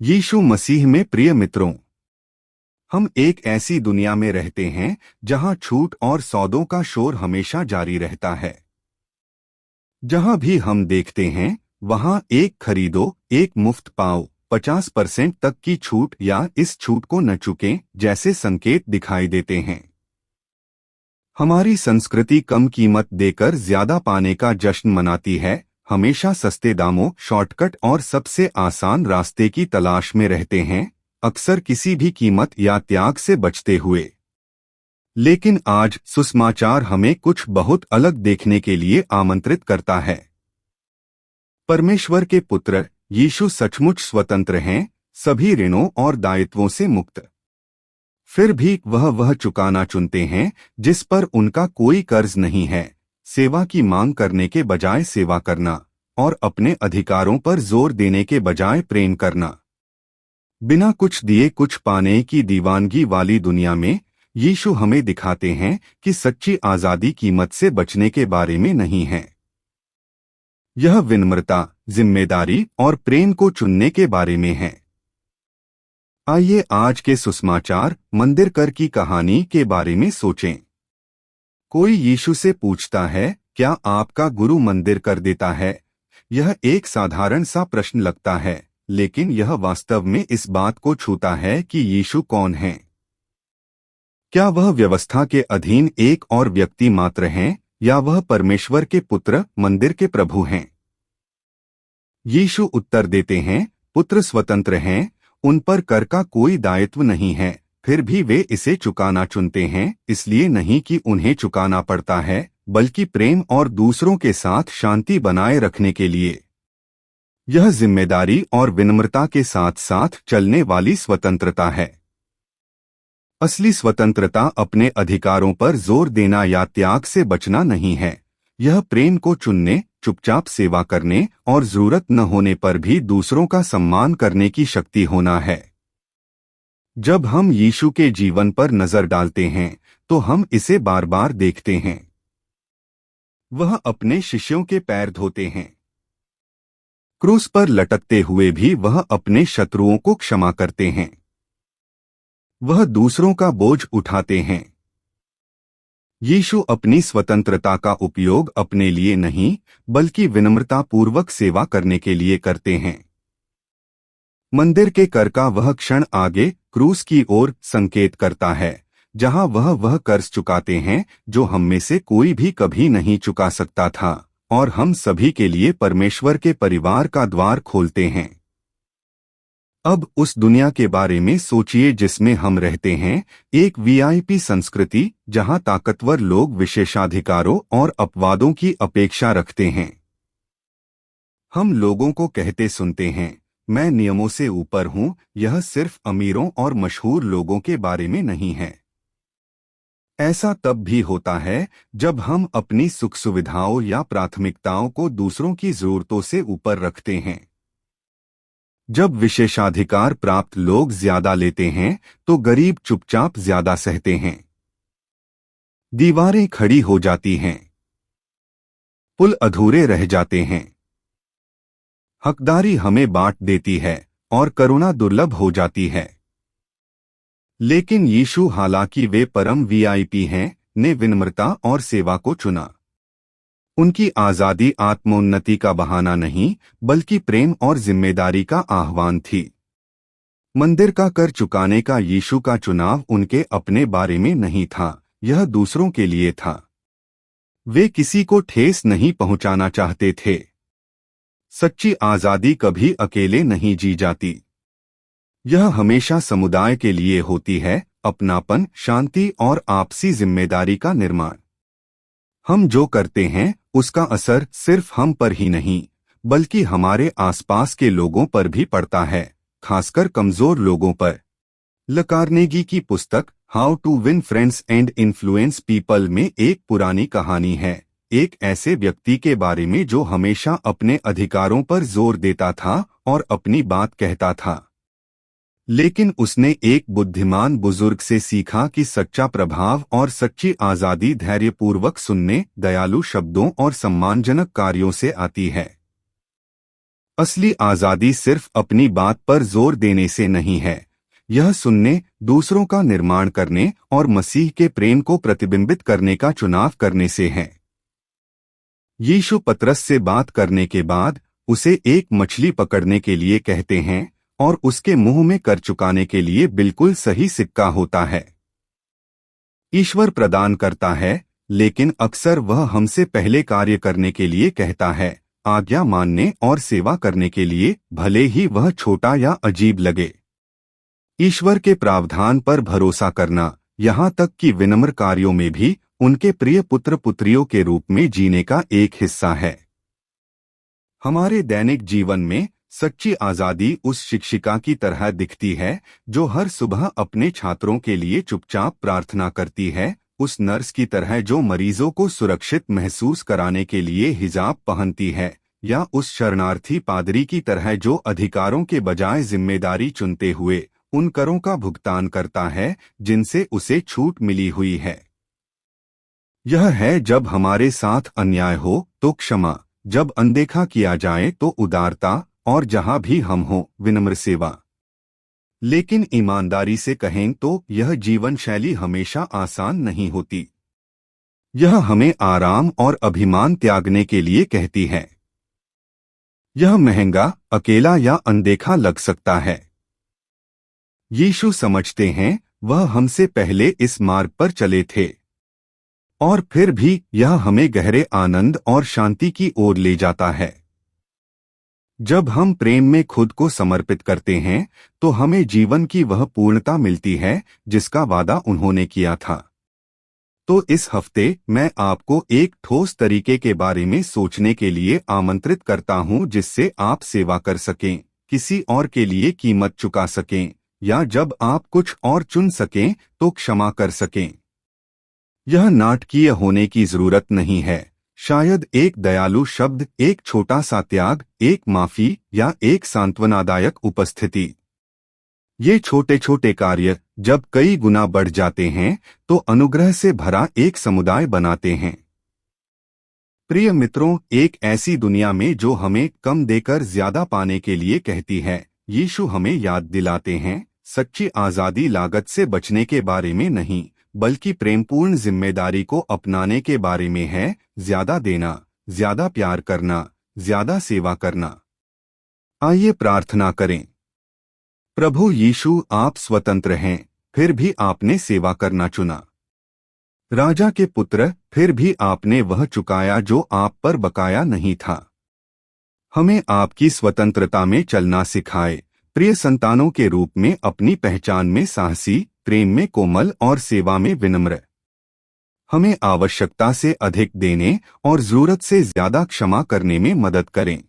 यीशु मसीह में प्रिय मित्रों, हम एक ऐसी दुनिया में रहते हैं जहां छूट और सौदों का शोर हमेशा जारी रहता है। जहां भी हम देखते हैं वहां एक खरीदो एक मुफ्त पाओ, 50% तक की छूट या इस छूट को न चुकें जैसे संकेत दिखाई देते हैं। हमारी संस्कृति कम कीमत देकर ज्यादा पाने का जश्न मनाती है, हमेशा सस्ते दामों, शॉर्टकट और सबसे आसान रास्ते की तलाश में रहते हैं, अक्सर किसी भी कीमत या त्याग से बचते हुए। लेकिन आज सुसमाचार हमें कुछ बहुत अलग देखने के लिए आमंत्रित करता है। परमेश्वर के पुत्र यीशु सचमुच स्वतंत्र हैं, सभी ऋणों और दायित्वों से मुक्त। फिर भी वह चुकाना चुनते हैं जिस पर उनका कोई कर्ज नहीं है, सेवा की मांग करने के बजाय सेवा करना और अपने अधिकारों पर जोर देने के बजाय प्रेम करना। बिना कुछ दिए कुछ पाने की दीवानगी वाली दुनिया में यीशु हमें दिखाते हैं कि सच्ची आजादी कीमत से बचने के बारे में नहीं है। यह विनम्रता, जिम्मेदारी और प्रेम को चुनने के बारे में है। आइए आज के सुसमाचार मंदिर कर की कहानी के बारे में सोचें। कोई यीशु से पूछता है, क्या आपका गुरु मंदिर कर देता है? यह एक साधारण सा प्रश्न लगता है, लेकिन यह वास्तव में इस बात को छूता है कि यीशु कौन है। क्या वह व्यवस्था के अधीन एक और व्यक्ति मात्र हैं, या वह परमेश्वर के पुत्र, मंदिर के प्रभु हैं? यीशु उत्तर देते हैं, पुत्र स्वतंत्र हैं, उन पर कर का कोई दायित्व नहीं है, फिर भी वे इसे चुकाना चुनते हैं, इसलिए नहीं कि उन्हें चुकाना पड़ता है, बल्कि प्रेम और दूसरों के साथ शांति बनाए रखने के लिए। यह जिम्मेदारी और विनम्रता के साथ साथ चलने वाली स्वतंत्रता है। असली स्वतंत्रता अपने अधिकारों पर जोर देना या त्याग से बचना नहीं है। यह प्रेम को चुनने, चुपचाप सेवा करने और जरूरत न होने पर भी दूसरों का सम्मान करने की शक्ति होना है। जब हम यीशु के जीवन पर नजर डालते हैं तो हम इसे बार बार देखते हैं। वह अपने शिष्यों के पैर धोते हैं। क्रूस पर लटकते हुए भी वह अपने शत्रुओं को क्षमा करते हैं। वह दूसरों का बोझ उठाते हैं। यीशु अपनी स्वतंत्रता का उपयोग अपने लिए नहीं, बल्कि विनम्रतापूर्वक सेवा करने के लिए करते हैं। मंदिर के कर का वह क्षण आगे क्रूस की ओर संकेत करता है, जहां वह कर्ज चुकाते हैं जो हम में से कोई भी कभी नहीं चुका सकता था, और हम सभी के लिए परमेश्वर के परिवार का द्वार खोलते हैं। अब उस दुनिया के बारे में सोचिए जिसमें हम रहते हैं, एक वीआईपी संस्कृति जहां ताकतवर लोग विशेषाधिकारों और अपवादों की अपेक्षा रखते हैं। हम लोगों को कहते सुनते हैं, मैं नियमों से ऊपर हूं, यह सिर्फ अमीरों और मशहूर लोगों के बारे में नहीं है। ऐसा तब भी होता है जब हम अपनी सुख सुविधाओं या प्राथमिकताओं को दूसरों की जरूरतों से ऊपर रखते हैं। जब विशेषाधिकार प्राप्त लोग ज्यादा लेते हैं तो गरीब चुपचाप ज्यादा सहते हैं। दीवारें खड़ी हो जाती हैं, पुल अधूरे रह जाते हैं, हकदारी हमें बांट देती है और करुणा दुर्लभ हो जाती है। लेकिन यीशु, हालांकि वे परम वीआईपी हैं, ने विनम्रता और सेवा को चुना। उनकी आजादी आत्मोन्नति का बहाना नहीं, बल्कि प्रेम और जिम्मेदारी का आह्वान थी। मंदिर का कर चुकाने का यीशु का चुनाव उनके अपने बारे में नहीं था, यह दूसरों के लिए था। वे किसी को ठेस नहीं पहुंचाना चाहते थे। सच्ची आजादी कभी अकेले नहीं जी जाती। यह हमेशा समुदाय के लिए होती है, अपनापन, शांति और आपसी जिम्मेदारी का निर्माण। हम जो करते हैं उसका असर सिर्फ हम पर ही नहीं, बल्कि हमारे आसपास के लोगों पर भी पड़ता है, खासकर कमजोर लोगों पर। कार्नेगी की पुस्तक how to win friends and influence people में एक पुरानी कहानी है, एक ऐसे व्यक्ति के बारे में जो हमेशा अपने अधिकारों पर जोर देता था और अपनी बात कहता था। लेकिन उसने एक बुद्धिमान बुजुर्ग से सीखा कि सच्चा प्रभाव और सच्ची आजादी धैर्यपूर्वक सुनने, दयालु शब्दों और सम्मानजनक कार्यों से आती है। असली आजादी सिर्फ अपनी बात पर जोर देने से नहीं है, यह सुनने, दूसरों का निर्माण करने और मसीह के प्रेम को प्रतिबिंबित करने का चुनाव करने से है। यीशु पतरस से बात करने के बाद उसे एक मछली पकड़ने के लिए कहते हैं और उसके मुंह में कर चुकाने के लिए बिल्कुल सही सिक्का होता है। ईश्वर प्रदान करता है, लेकिन अक्सर वह हमसे पहले कार्य करने के लिए कहता है, आज्ञा मानने और सेवा करने के लिए, भले ही वह छोटा या अजीब लगे। ईश्वर के प्रावधान पर भरोसा करना, यहाँ तक कि विनम्र कार्यों में भी, उनके प्रिय पुत्र पुत्रियों के रूप में जीने का एक हिस्सा है। हमारे दैनिक जीवन में सच्ची आजादी उस शिक्षिका की तरह दिखती है जो हर सुबह अपने छात्रों के लिए चुपचाप प्रार्थना करती है, उस नर्स की तरह जो मरीजों को सुरक्षित महसूस कराने के लिए हिजाब पहनती है, या उस शरणार्थी पादरी की तरह जो अधिकारों के बजाय जिम्मेदारी चुनते हुए उन करों का भुगतान करता है जिनसे उसे छूट मिली हुई है। यह है जब हमारे साथ अन्याय हो तो क्षमा, जब अनदेखा किया जाए तो उदारता, और जहां भी हम हों विनम्र सेवा। लेकिन ईमानदारी से कहें तो यह जीवन शैली हमेशा आसान नहीं होती। यह हमें आराम और अभिमान त्यागने के लिए कहती है। यह महंगा, अकेला या अनदेखा लग सकता है। यीशु समझते हैं, वह हमसे पहले इस मार्ग पर चले थे, और फिर भी यह हमें गहरे आनंद और शांति की ओर ले जाता है। जब हम प्रेम में खुद को समर्पित करते हैं तो हमें जीवन की वह पूर्णता मिलती है जिसका वादा उन्होंने किया था। तो इस हफ्ते मैं आपको एक ठोस तरीके के बारे में सोचने के लिए आमंत्रित करता हूं जिससे आप सेवा कर सकें, किसी और के लिए कीमत चुका सकें, या जब आप कुछ और चुन सकें तो क्षमा कर सकें। यह नाटकीय होने की जरूरत नहीं है, शायद एक दयालु शब्द, एक छोटा सा त्याग, एक माफी या एक सांत्वनादायक उपस्थिति। ये छोटे छोटे कार्य जब कई गुना बढ़ जाते हैं तो अनुग्रह से भरा एक समुदाय बनाते हैं। प्रिय मित्रों, एक ऐसी दुनिया में जो हमें कम देकर ज्यादा पाने के लिए कहती है, यीशु हमें याद दिलाते हैं, सच्ची आजादी लागत से बचने के बारे में नहीं बल्कि प्रेमपूर्ण जिम्मेदारी को अपनाने के बारे में है। ज्यादा देना, ज्यादा प्यार करना, ज्यादा सेवा करना। आइए प्रार्थना करें। प्रभु यीशु, आप स्वतंत्र हैं, फिर भी आपने सेवा करना चुना। राजा के पुत्र, फिर भी आपने वह चुकाया जो आप पर बकाया नहीं था। हमें आपकी स्वतंत्रता में चलना सिखाए, प्रिय संतानों के रूप में अपनी पहचान में साहसी, प्रेम में कोमल और सेवा में विनम्र। हमें आवश्यकता से अधिक देने और जरूरत से ज्यादा क्षमा करने में मदद करें।